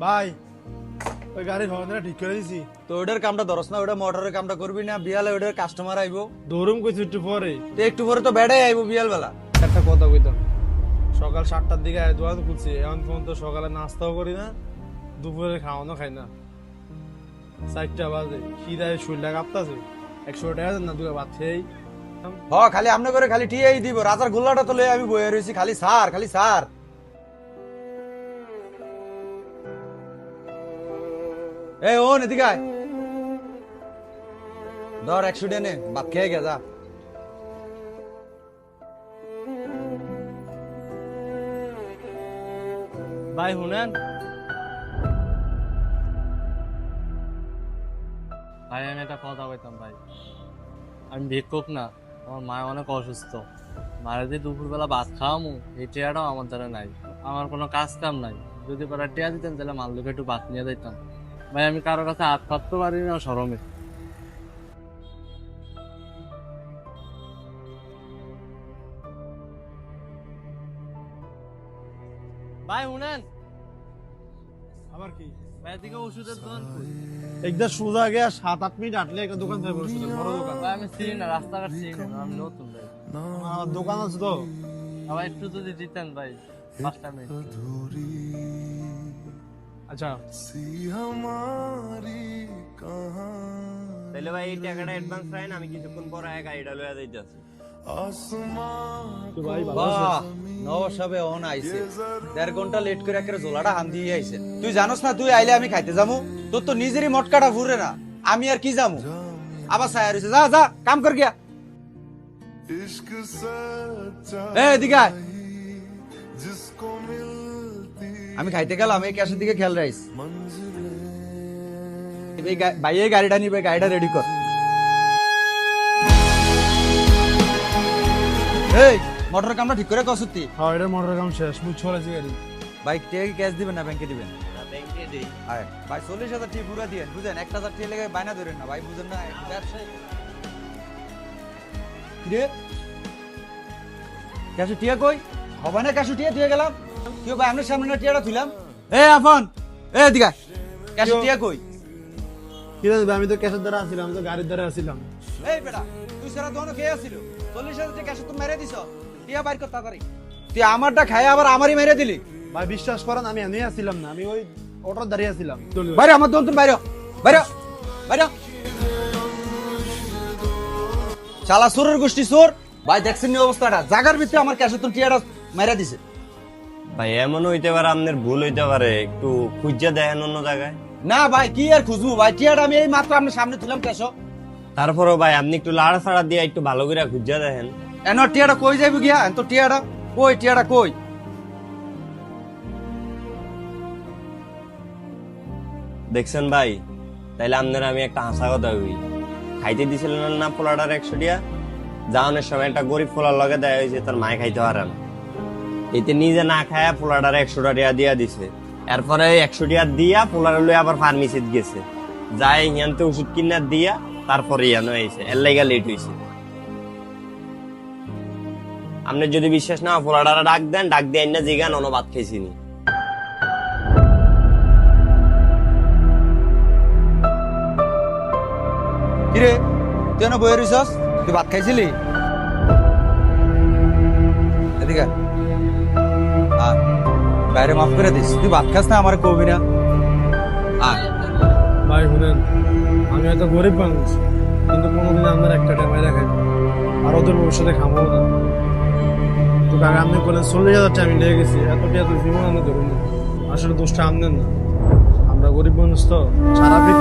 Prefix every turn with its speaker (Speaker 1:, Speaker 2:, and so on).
Speaker 1: ভাই ওই গাড়ির হর্নটা ঠিক করে দিছি।
Speaker 2: তো ওটার কামটা ধরস না, ওটা মোটরের কামটা করবি না, বিয়ালে ওটার কাস্টমার আইবো।
Speaker 1: দৌড়ুম কইছি একটু পরে।
Speaker 2: তো একটু পরে তো বেড়াই আইবো বিয়াল বেলা।
Speaker 1: একটা কথা কইতাম, সকাল 7টার দিকে দোকান খুলছি, এখন পর্যন্ত সকালে নাস্তাও করি না, দুপুরে খাওয়ানো খাই না। 4টা বাজে খিদায় শরীরটা কাঁপতাছে। 100 টাকা দেন না, দুটো ভাত খেয়েই।
Speaker 2: খালি আমনে করে খালি টিয়াই দিব, রাজার গোল্লাটা তো লয়ে আমি বয়ে রয়েছি, খালি সার খালি সার। এই ও এদিকে আয়, ধর 100 টাকা নে, ভাত খেয়ে গে যা।
Speaker 3: ভাই শুনেন, ভাই আমি একটা কথা কইতাম ভাই। আমি ভিক্ষুক না, আমার মা অনেক অসুস্থ। মারা যে দুপুরবেলা ভাত খাওয়ামু এই টিয়াটাও আমার দ্বারা নাই। আমার কোনো কাজ কাম নাই, যদি পারা টিয়া দিতেন তাহলে মাল্লুকে একটু ভাত নিয়ে দিতাম। ভাই আমি কারো কাছে হাত পাততে পারি না শরমে। ভাই শুনেন,
Speaker 1: আবার কি
Speaker 3: ভাই এদিকে ওষুধের দোকান কই?
Speaker 1: একদম সোজা গিয়া 7-8 মিনিট হাঁটলে একটা দোকান থাকবে, ওষুধের বড় দোকান।
Speaker 3: ভাই আমি চিনি না, রাস্তাঘাট চিনি না, আমি নতুন ভাই।
Speaker 1: আমার দোকান আছে তো।
Speaker 3: আবার একটু যদি দিতেন ভাই, 5টা মিনিট।
Speaker 1: আচ্ছা
Speaker 4: তাহলে ভাই এই টাকাটা অ্যাডভান্স রাখেন, আমি কিছুক্ষণ পরে গাড়িটা লইয়া যাইতেছি।
Speaker 1: তো ভাই ভালো আছিস?
Speaker 2: বাহ, নবাব সাহেব অন আইছে, 1.5 ঘন্টা লেট করে একটা জোলাটা হান দিয়ে আইছে। তুই জানোস না তুই আইলে আমি খাইতে যামু? তোর তো নিজেরই মটকাটা ফুরে না, আমি আর কি যামু? আবার সায়া রইছে, যা যা কাম কর গিয়া। এদিকে আয়, আমি খাইতে গেলাম, এই ক্যাশের দিকে খেয়াল রাখিস। ভাই এই গাড়িটা নিবে, গাড়িটা রেডি কর। এই মোটর কামটা ঠিক করে কসুতি।
Speaker 1: হ্যাঁ, এটা মোটর কাম শেষ, মুখ ছড়াইছি গাড়ি।
Speaker 2: বাইক টেকে ক্যাশ দিবেন না ব্যাংকে দিবেন?
Speaker 4: ব্যাংকে দেই।
Speaker 2: আয় ভাই 40,000 টি পুরা দিয়েন, বুঝেন? 1,000 টি লেগে বাইনা ধরেন না ভাই, বুঝেন না ব্যবসায়ী। রে ক্যাশু টিয়া কই? হবে না ক্যাশু টিয়া দিয়ে গেলাম। কেউ ভাই আপনার সামনে না টিয়াটা তুইলাম। এই আফন, এই দিগা ক্যাশু টিয়া কই?
Speaker 1: কি জানি ভাই, আমি তো ক্যাশের দ্বারা আসছিলাম, আমি তো গাড়ির দ্বারা আসছিলাম।
Speaker 2: এই বেটা তুই সারা দোকানে কে আসিল? 40,000 টি ক্যাশু তুমি মেরে দিছ, টিয়া বাইর কর তাড়াতাড়ি। তুই আমারটা খাই আবার আমারই মেরে দিলি।
Speaker 1: ভাই বিশ্বাস করেন, আমি এনে আসছিলাম না, আমি ওই অটোর দাঁড়িয়ে আসছিলাম।
Speaker 2: বাইরে আমার দোকান, তুমি বাইরে বাইরে বাইরে। শালা চোরের গোষ্ঠী চোর। ভাই দেখছেন নি অবস্থাটা, জাগার ভিতরে আমার ক্যাশে তো টিয়াটা মেরে দিছে।
Speaker 4: ভাই এমন হইতে পারে, আপনার ভুল হইতে পারে, একটু খুঁজা দেখেন অন্য জায়গায়।
Speaker 2: না ভাই কি আর খুঁজবো ভাই, টিয়াটা আমি এই মাত্র আপনার সামনে তুলাম ক্যাশো।
Speaker 4: তারপরেও ভাই আপনি একটু লাড়াছাড়া দিয়ে একটু ভালো করে খুঁজা দেখেন।
Speaker 2: এন টিয়াটা কই যাইব গিয়া? এন তো টিয়াটা কই, টিয়াটা কই?
Speaker 4: দেখছেন ভাই, তাইলে আপনার আমি একটা হাসা কথা কই। খাইতে দিছিলেন না পোলাটার 100 টিয়া, যাওয়ানোর সময় একটা গরিব পোলার লগে দেয়া হয়েছে, তার মায় খাইতে পারে না, এতে নিজে না খায়া পোলাটার 100 টিয়া দিয়া দিছে। এরপরে 100 টিয়া দিয়া পোলার লই আবার ফার্মেসিতে গেছে, যাই ইয়ানতে ওষুধ কিনা দিয়া তারপরে ইয়ানো হয়েছে, এর লাইগা লেট হয়েছে। আপনি যদি বিশ্বাস না পোলাটারা ডাক দেন, ডাক দিয়ে না জিগান অন্য ভাত খাইছিনি।
Speaker 2: কিরে তুই না বয়ে রইছস? তুই ভাত খাইছিলি? এদিকে আয়, বাইরে মাফ করে দিস। তুই ভাত খাস না আমার কবি না। আয়
Speaker 1: ভাই শুনেন, আমি হয়তো গরিব মানুষ, কিন্তু কোনোদিন আপনার একটা টাকা দেখাই আর ওদের ভবিষ্যতে খাবো না। তো কাকা আপনি বলেন 40,000 টাকা আমি নিয়ে গেছি, এত টাকা তো জীবন আমি ধরুন। আসলে দোষটা আমনেন না, আমরা গরিব মানুষ তো, সারা পৃথিবী